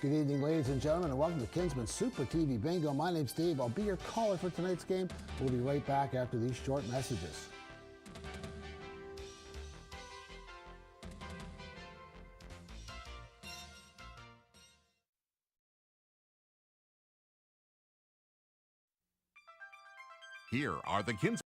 Good evening, ladies and gentlemen, and welcome to Kinsmen Super TV Bingo. My name's Steve. I'll be your caller for tonight's game. We'll be right back after these short messages. Here are the Kinsmen.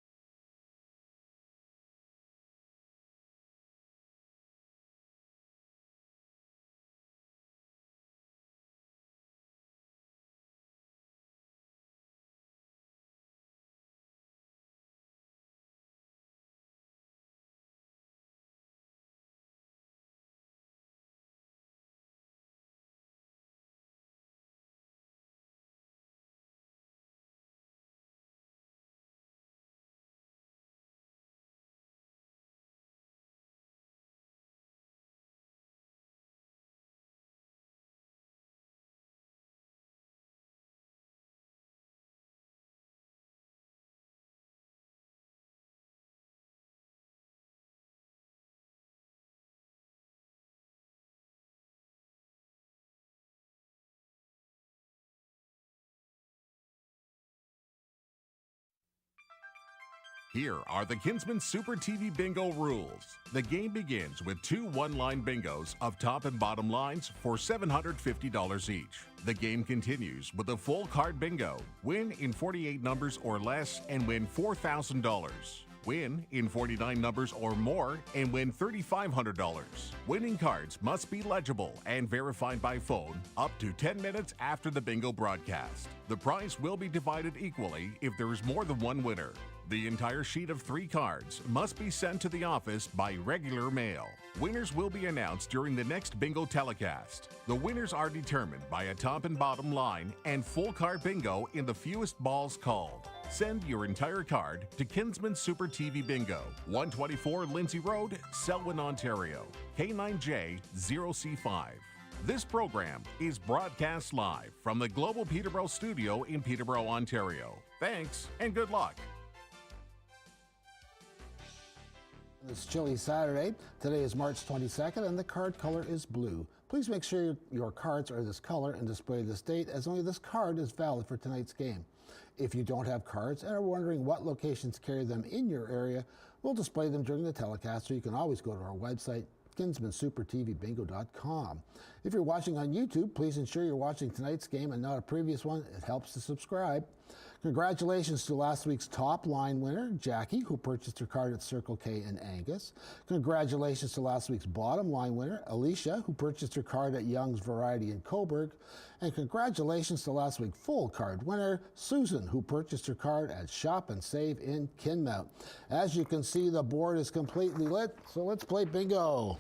Here are the Kinsmen Super TV Bingo rules. The game begins with two one-line bingos of top and bottom lines for $750 each. The game continues with a full card bingo. Win in 48 numbers or less and win $4,000. Win in 49 numbers or more and win $3,500. Winning cards must be legible and verified by phone up to 10 minutes after the bingo broadcast. The prize will be divided equally if there is more than one winner. The entire sheet of 3 cards must be sent to the office by regular mail. Winners will be announced during the next bingo telecast. The winners are determined by a top and bottom line and full card bingo in the fewest balls called. Send your entire card to Kinsmen Super TV Bingo, 124 Lindsay Road, Selwyn, Ontario, K9J0C5. This program is broadcast live from the Global Peterborough studio in Peterborough, Ontario. Thanks and good luck. It's chilly Saturday. Today is March 22nd and the card color is blue. Please make sure your cards are this color and display this date, as only this card is valid for tonight's game. If you don't have cards and are wondering what locations carry them in your area, we'll display them during the telecast, so you can always go to our website, kinsmansupertvbingo.com. If you're watching on YouTube, please ensure you're watching tonight's game and not a previous one. It helps to subscribe. Congratulations to last week's top line winner, Jackie, who purchased her card at Circle K in Angus. Congratulations to last week's bottom line winner, Alicia, who purchased her card at Young's Variety in Coburg. And congratulations to last week's full card winner, Susan, who purchased her card at Shop and Save in Kinmount. As you can see, the board is completely lit, so let's play bingo.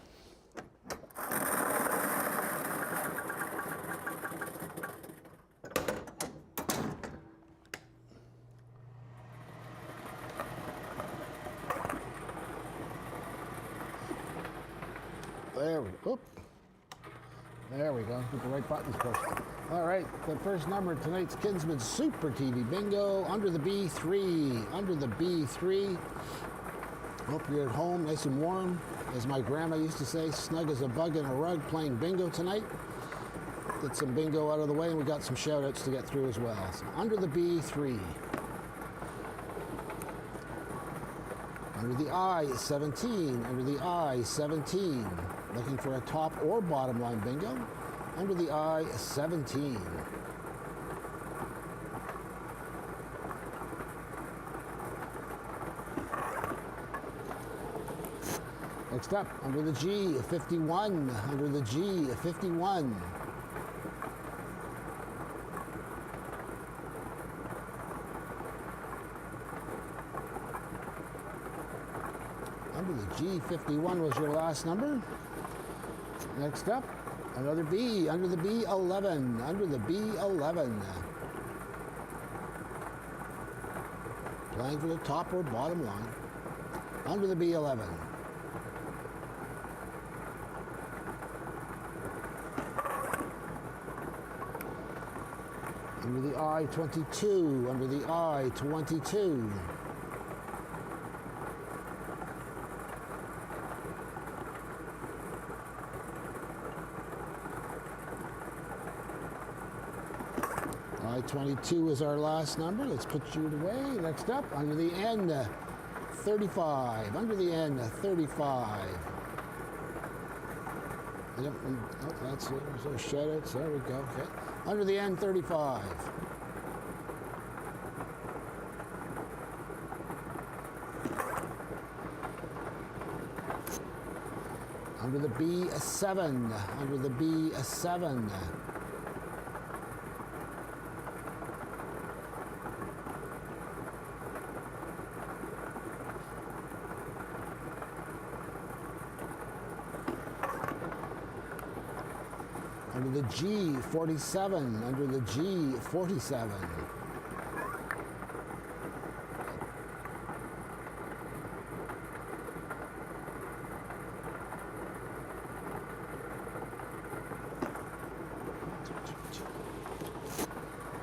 There we go. Get the right buttons pushed. All right, the first number of tonight's Kinsmen Super TV Bingo, under the B3. Under the B3. Hope you're at home, nice and warm. As my grandma used to say, snug as a bug in a rug, playing bingo tonight. Get some bingo out of the way, and we got some shout-outs to get through as well. So under the B3. Under the I, 17. Under the I, 17. Looking for a top or bottom line bingo. Under the I, 17. Next up, under the G, 51. Under the G, 51. Under the G, 51 was your last number. Next up, another B, under the B, 11. Under the B, 11. Playing for the top or bottom line. Under the B, 11. Under the I, 22. Under the I, 22. Tonight 22 is our last number. Let's put you away. Next up, under the N, 35. Under the N, 35. Yep. Oh, that's it. There's those shutouts. There we go. Okay. Under the N, 35. Under the B, a 7. Under the B, a 7. Under the G, 47. Under the G, 47.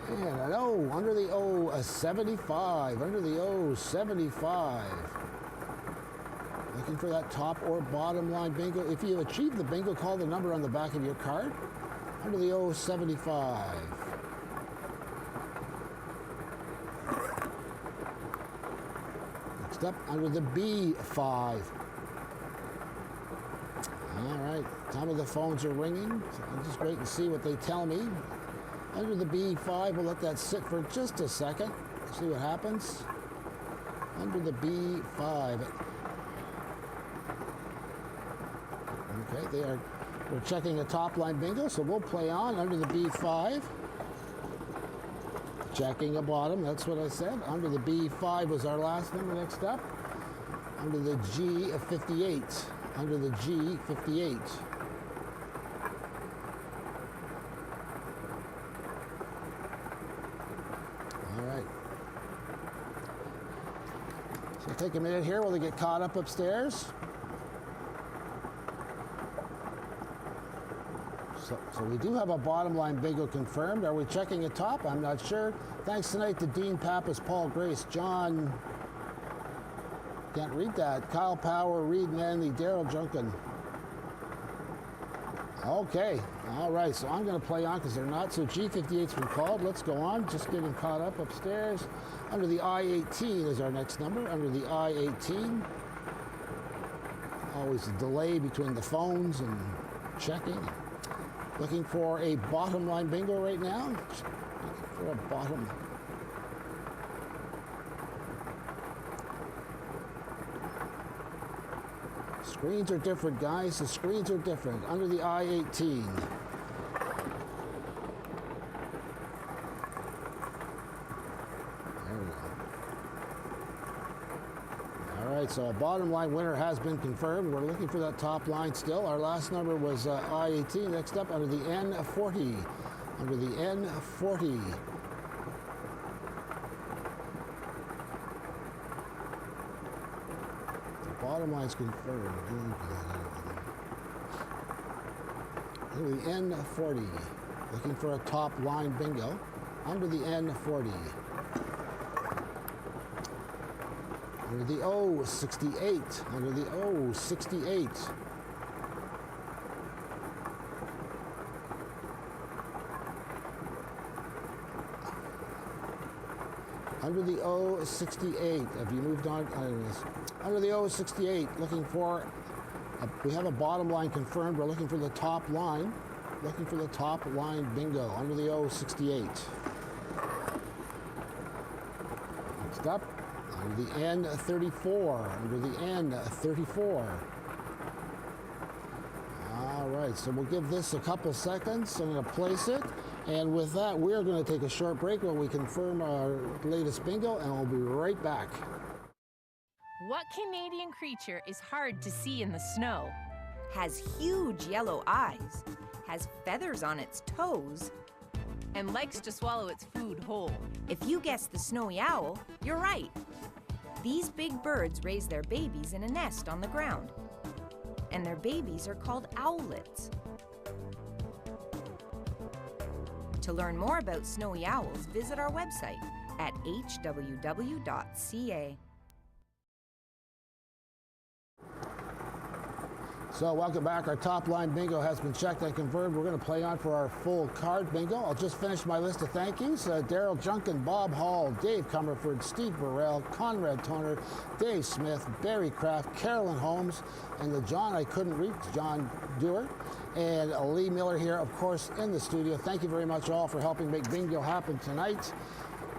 And an O, under the O, a 75. Under the O, 75. Looking for that top or bottom line bingo. If you achieve the bingo, call the number on the back of your card. Under the O, 75. Next up, under the B, 5. All right, some of the phones are ringing. So I'll just wait and see what they tell me. Under the B5, we'll let that sit for just a second. See what happens. Under the B5. Okay, we're checking a top line bingo, so we'll play on under the B5. Checking a bottom, that's what I said. Under the B5 was our last number. Next up, under the G, 58. Under the G, 58. All right. So take a minute here while they get caught up upstairs. So we do have a bottom line bingo confirmed. Are we checking a top? I'm not sure. Thanks tonight to Dean Pappas, Paul Grace, John, can't read that, Kyle Power, Reed Manley, Daryl Junkin. Okay, all right, so I'm going to play on because they're not. So G58's been called. Let's go on. Just getting caught up upstairs. Under the I-18 is our next number. Under the I-18. Always a delay between the phones and checking. Looking for a bottom line bingo right now. Looking for a bottom. Screens are different, guys. The screens are different. Under the I-18. There we go. All right, so a bottom line winner has been confirmed. We're looking for that top line still. Our last number was I-18. Next up, under the N40. Under the N40. The bottom line's confirmed. Under the N40. Looking for a top line bingo. Under the N40. Under the O68. Under the O68. Under the O68. Have you moved on? Under the O68, looking for, we have a bottom line confirmed. We're looking for the top line. Looking for the top line bingo. Under the O68. Next up. Under the N34, under the N34. All right, so we'll give this a couple seconds. I'm going to place it. And with that, we're going to take a short break while we confirm our latest bingo, and we'll be right back. What Canadian creature is hard to see in the snow? Has huge yellow eyes, has feathers on its toes, And likes to swallow its food whole. If you guessed the snowy owl, you're right. These big birds raise their babies in a nest on the ground. And their babies are called owlets. To learn more about snowy owls, visit our website at hww.ca. So welcome back. Our top line bingo has been checked and confirmed. We're going to play on for our full card bingo. I'll just finish my list of thank yous. Daryl Junkin, Bob Hall, Dave Comerford, Steve Burrell, Conrad Toner, Dave Smith, Barry Kraft, Carolyn Holmes, and the John I couldn't reach, John Dewar, and Lee Miller here, of course, in the studio. Thank you very much all for helping make bingo happen tonight.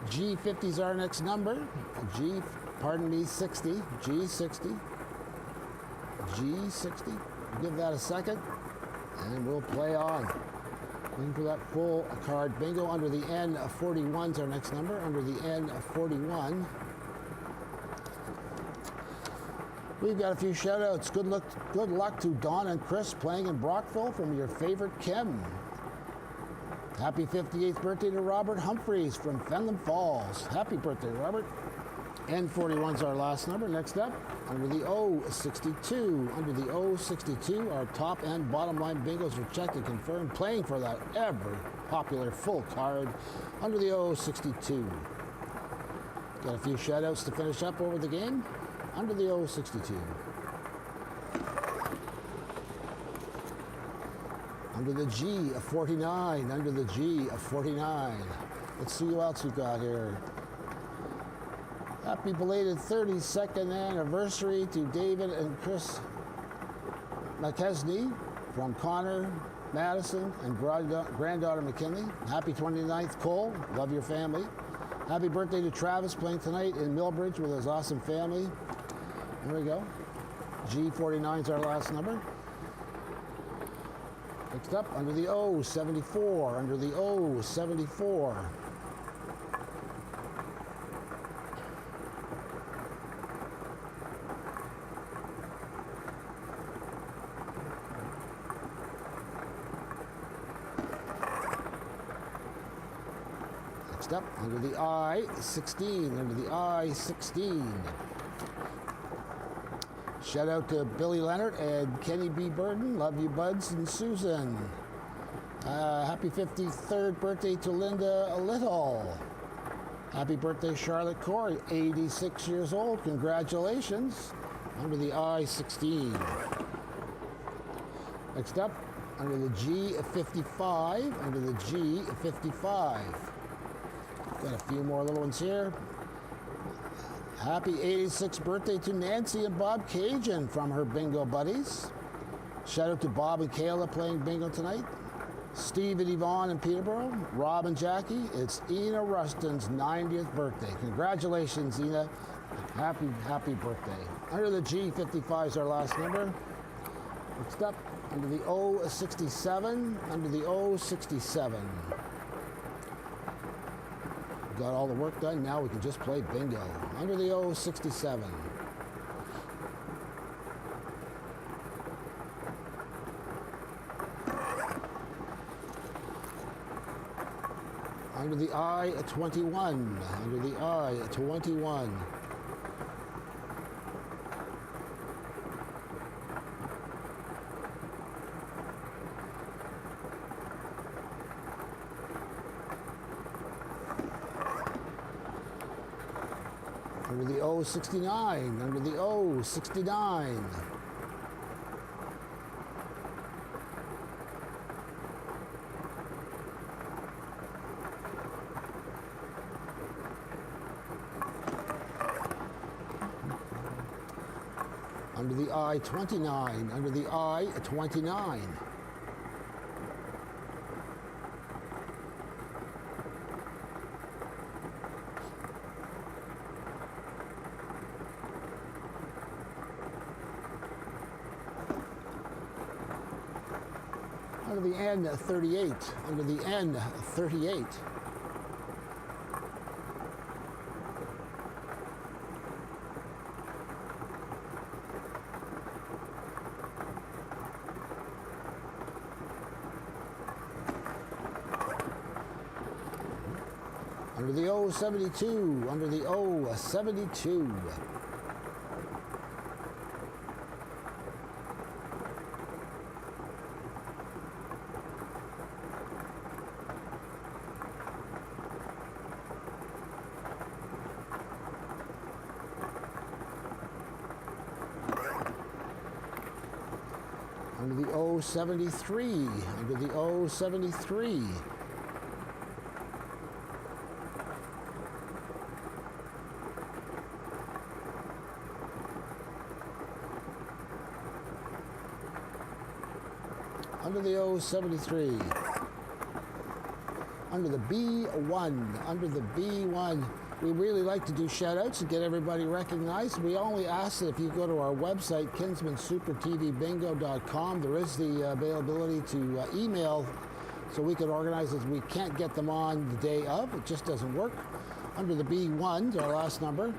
G50 is our next number. 60. G60. G60. Give that a second, and we'll play on. Looking for that full card bingo. Under the N of 41 is our next number. Under the N of 41. We've got a few shout outs. Good luck to Don and Chris playing in Brockville from your favorite Kim. Happy 58th birthday to Robert Humphreys from Fenland Falls. Happy birthday, Robert. N41's our last number. Next up, under the O62. Under the O62, our top and bottom line bingos are checked and confirmed. Playing for that ever popular full card under the O62. Got a few shout outs to finish up over the game under the O62. Under the G of 49. Under the G of 49. Let's see who else we got here. Happy belated 32nd anniversary to David and Chris McKesney from Connor, Madison, and granddaughter McKinley. Happy 29th, Cole. Love your family. Happy birthday to Travis playing tonight in Millbridge with his awesome family. There we go. G49 is our last number. Next up, under the O74. Under the O74. Up under the I-16, under the I-16. Shout out to Billy Leonard and Kenny B. Burden. Love you, buds, and Susan. Happy 53rd birthday to Linda Little. Happy birthday, Charlotte Corey, 86 years old. Congratulations. Under the I-16. Next up, under the G-55, under the G-55. Got a few more little ones here. Happy 86th birthday to Nancy and Bob Cajun from her bingo buddies. Shout out to Bob and Kayla playing bingo tonight. Steve and Yvonne in Peterborough. Rob and Jackie. It's Ina Rustin's 90th birthday. Congratulations, Ina. Happy birthday. Under the G55 is our last number. Next up, under the O67. Under the O67. Got all the work done. Now we can just play bingo. Under the O67. Under the I-21. Under the I-21. Under the O69, under the O69. Under the I-29, under the I-29. Under the N38, under the N38. Under the O72, under the O72. Under the O73. Under the O73. Under the O73. Under the B1. Under the B1. We really like to do shout-outs and get everybody recognized. We only ask that if you go to our website, kinsmansupertvbingo.com, there is the availability to email so we can organize it. We can't get them on the day of. It just doesn't work. Under the B1, our last number.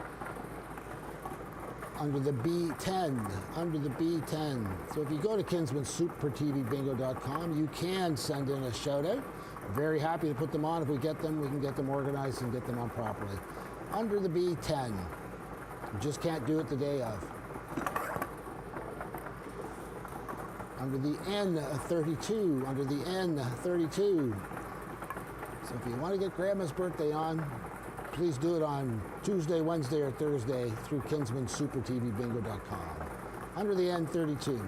Under the B10. Under the B10. So if you go to kinsmansupertvbingo.com, you can send in a shout-out. Very happy to put them on. If we get them, we can get them organized and get them on properly. Under the B10. You just can't do it the day of. Under the N32. Under the N32. So if you want to get Grandma's birthday on, please do it on Tuesday, Wednesday, or Thursday through kinsmansupertvbingo.com. Under the N32.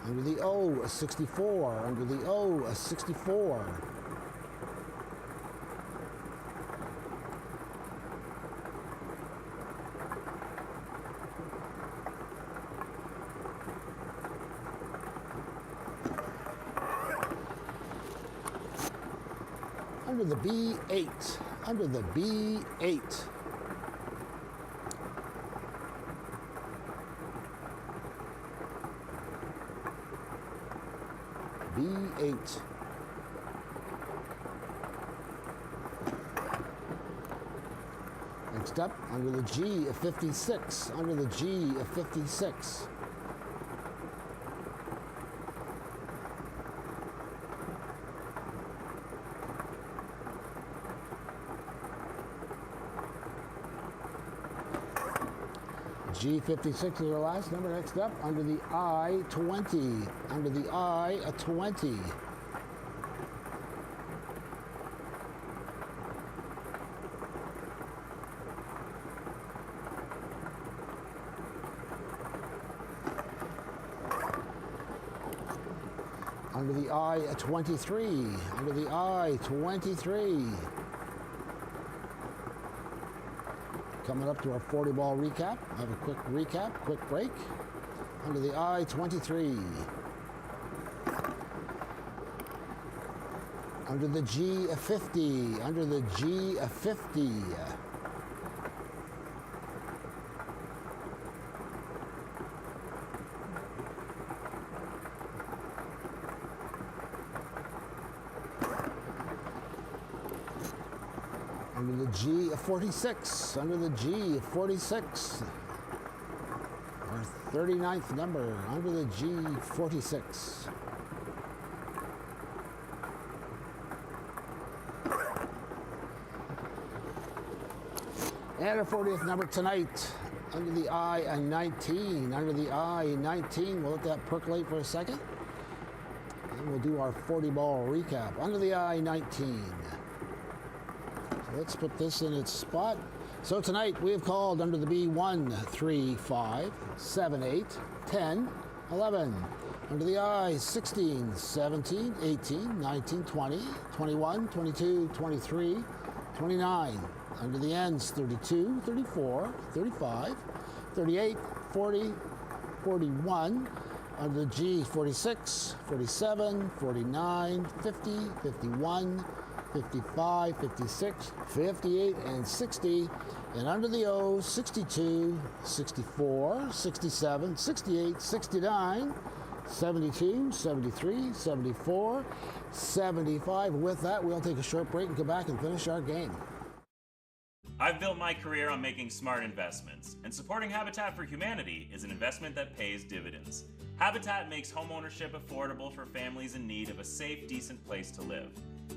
Under the O64, under the O64. Under the B8, under the B8. B8. Next up, under the G of 56, under the G of 56. G56 is our last number. Next up, under the I-20. Under the I-20. Under the I-23. Under the I-23. Coming up to our 40 ball recap. Have a quick recap, quick break. Under the I-23. Under the G of 50. Under the G of 50. Under the G of 46, under the G of 46, our 39th number, under the G 46. And our 40th number tonight, under the I-19, under the I-19. We'll let that percolate for a second. And we'll do our 40 ball recap, under the I-19. Let's put this in its spot. So tonight we have called under the B1, 3, 5, 7, 8, 10, 11. Under the I, 16, 17, 18, 19, 20, 21, 22, 23, 29. Under the N's, 32, 34, 35, 38, 40, 41. Under the G, 46, 47, 49, 50, 51, 55, 56, 58, and 60. And under the O, 62, 64, 67, 68, 69, 72, 73, 74, 75. With that, we'll take a short break and come back and finish our game. I've built my career on making smart investments, and supporting Habitat for Humanity is an investment that pays dividends. Habitat makes homeownership affordable for families in need of a safe, decent place to live.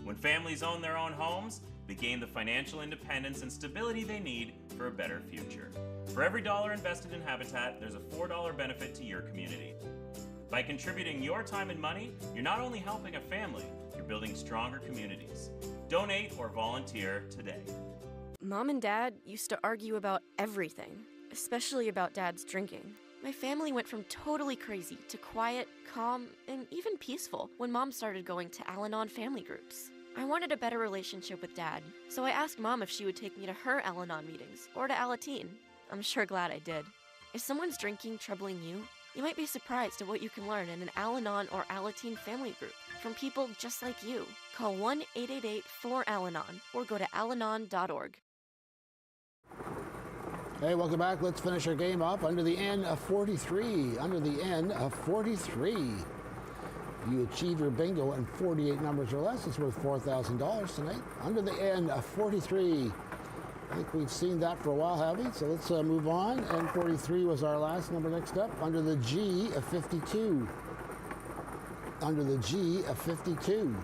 When families own their own homes, they gain the financial independence and stability they need for a better future. For every dollar invested in Habitat, there's a $4 benefit to your community. By contributing your time and money, you're not only helping a family, you're building stronger communities. Donate or volunteer today. Mom and Dad used to argue about everything. especially about Dad's drinking. My family went from totally crazy to quiet, calm, and even peaceful when Mom started going to Al-Anon family groups. I wanted a better relationship with Dad, so I asked Mom if she would take me to her Al-Anon meetings or to Alateen. I'm sure glad I did. If someone's drinking troubling you, you might be surprised at what you can learn in an Al-Anon or Alateen family group from people just like you. Call 1-888-4-ALANON or go to alanon.org. Hey, welcome back. Let's finish our game up. Under the N of 43. Under the N of 43. You achieve your bingo in 48 numbers or less. It's worth $4,000 tonight. Under the N of 43. I think we've seen that for a while, have we? So let's move on. And 43 was our last number. Next up, under the G of 52. Under the G of 52.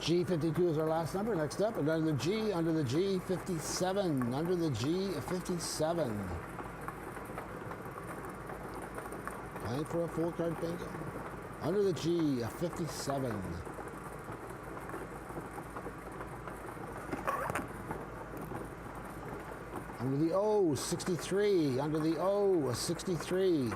G52 is our last number. Next up, and under the G, 57. Under the G, 57. Playing for a full card bingo. Under the G, 57. Under the O, 63. Under the O, 63.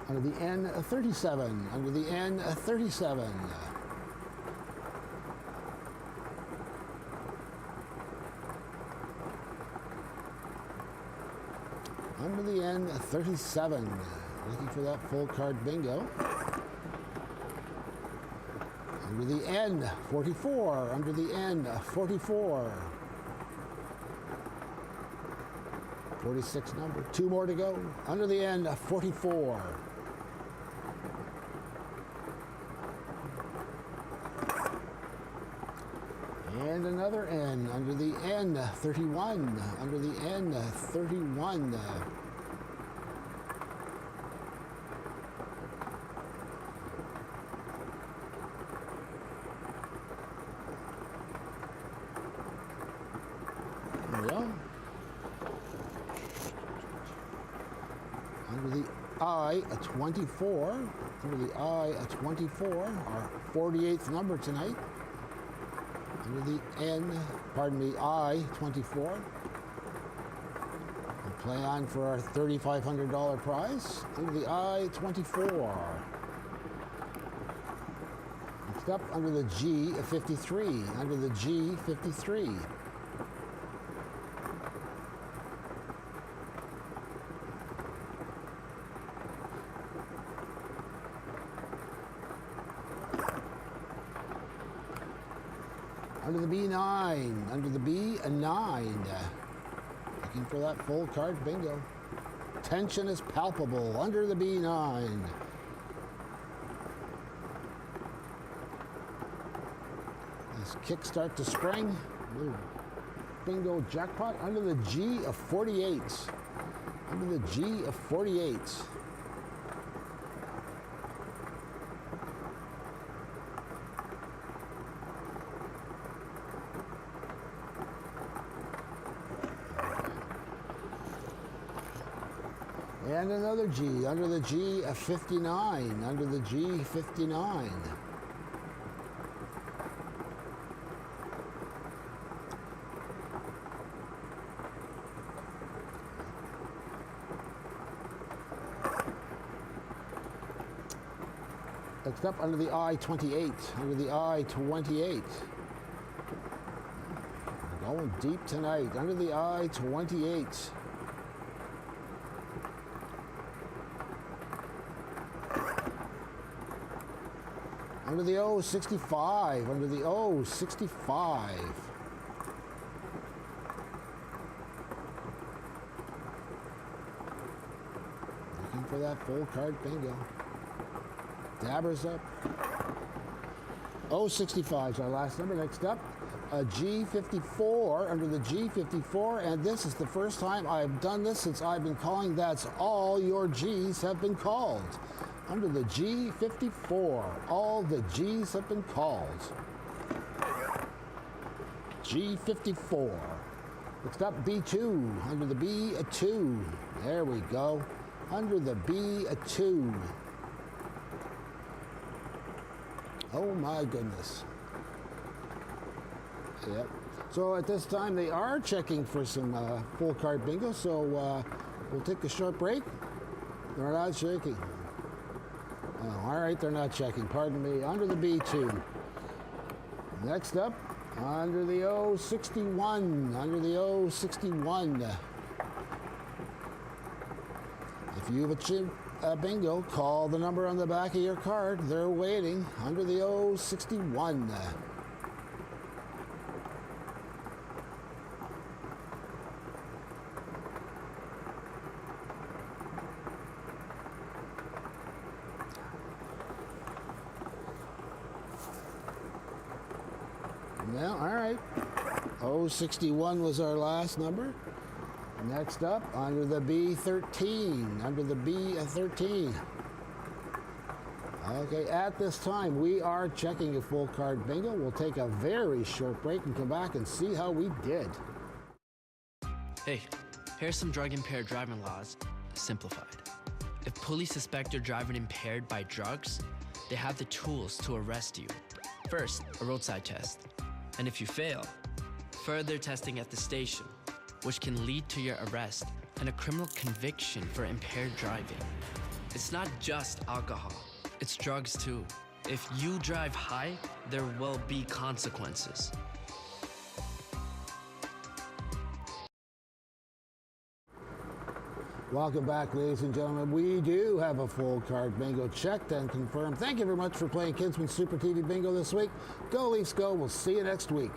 Under the N, 37. Under the N, 37. Under the N, 37. Looking for that full card bingo. Under the N, 44. Under the N, 44. 46 number. Two more to go. Under the N, 44. And another N, under the N, 31, under the N, 31. There we go. Under the I, a 24, under the I, a 24, our 48th number tonight. Under the N, pardon me, I, 24. We'll play on for our $3,500 prize. Under the I, 24. Next up, under the G, 53. Under the G, 53. Under the B9, under the B, a 9. Looking for that full card bingo. Tension is palpable under the B9. This kickstart to spring. Little bingo jackpot under the G of 48. Under the G of 48. And another G, under the G of 59, under the G 59. Next up, under the I 28, under the I 28. We're going deep tonight, under the I 28. Under the O, 65. Under the O, 65. Looking for that full card bingo. Dabbers up. O, 65 is our last number. Next up, a G54. Under the G54, and this is the first time I've done this since I've been calling. That's all your G's have been called. under the G54. All the G's have been called. G54. Next up, B2, under the B2. There we go. Under the B2. Oh my goodness. Yep. So at this time they are checking for some full card bingo, so we'll take a short break. They're not checking. Oh, all right, they're not checking. Pardon me. Under the B2. Next up, under the O61. Under the O61. If you have a bingo, call the number on the back of your card. They're waiting. Under the O61. Well, all right. 061 was our last number. Next up, under the B13. Under the B13. Okay, at this time, we are checking a full card bingo. We'll take a very short break and come back and see how we did. Hey, here's some drug-impaired driving laws, simplified. If police suspect you're driving impaired by drugs, they have the tools to arrest you. First, a roadside test. And if you fail, further testing at the station, which can lead to your arrest and a criminal conviction for impaired driving. It's not just alcohol, it's drugs too. If you drive high, there will be consequences. Welcome back, ladies and gentlemen. We do have a full card bingo checked and confirmed. Thank you very much for playing Kinsmen Super TV Bingo this week. Go Leafs go. We'll see you next week.